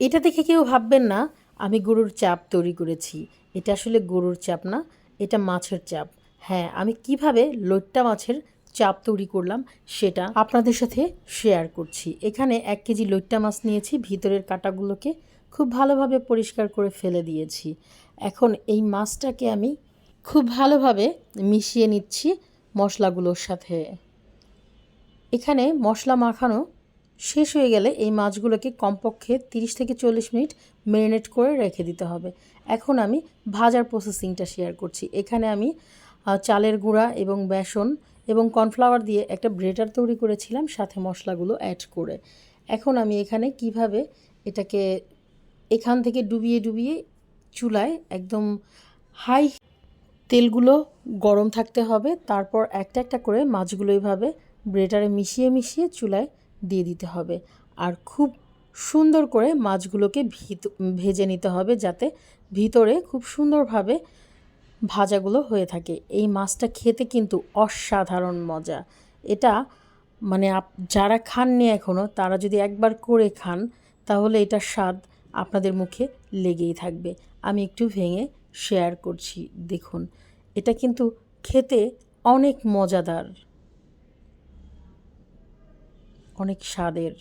এটা দেখে কেউ ভাববেন না আমি গরুর চাপ তৈরি করেছি। এটা আসলে গরুর চাপ না, এটা মাছের চাপ। হ্যাঁ, আমি কিভাবে লইট্টা মাছের চাপ তৈরি করলাম সেটা আপনাদের সাথে শেয়ার করছি। এখানে 1 কেজি লইট্টা মাছ নিয়েছি, ভিতরের কাঁটাগুলোকে খুব ভালোভাবে পরিষ্কার করে ফেলে দিয়েছি। এখন এই মাছটাকে আমি খুব ভালোভাবে মিশিয়ে নিচ্ছি মশলাগুলোর সাথে। এখানে মশলা মাখানো শেষ হয়ে গেলে এই মাছগুলোকে কমপক্ষে 30 থেকে 40 মিনিট ম্যারিনেট করে রেখে দিতে হবে। এখন আমি ভাজার প্রসেসিংটা শেয়ার করছি। এখানে আমি চালের গুঁড়া এবং বেসন এবং কর্নফ্লাওয়ার দিয়ে একটা ব্রেটার তৈরি করেছিলাম সাথে মশলাগুলো অ্যাড করে। এখন আমি এখানে কিভাবে এটাকে এখান থেকে ডুবিয়ে ডুবিয়ে চুলায় একদম হাই তেলগুলো গরম থাকতে হবে। তারপর একটা একটা করে মাছগুলো এইভাবে ব্রেটারে মিশিয়ে মিশিয়ে চুলায় দিয়ে দিতে হবে। আর খুব সুন্দর করে মাছগুলোকে ভেজে নিতে হবে যাতে ভিতরে খুব সুন্দরভাবে ভাজাগুলো হয়ে থাকে। এই মাছটা খেতে কিন্তু অসাধারণ মজা। এটা মানে যারা খাননি এখনও তারা যদি একবার করে খান তাহলে এটার স্বাদ আপনাদের মুখে লেগেই থাকবে। আমি একটু ভেঙে শেয়ার করছি, দেখুন। এটা কিন্তু খেতে অনেক মজাদার, অনেক স্বাদের।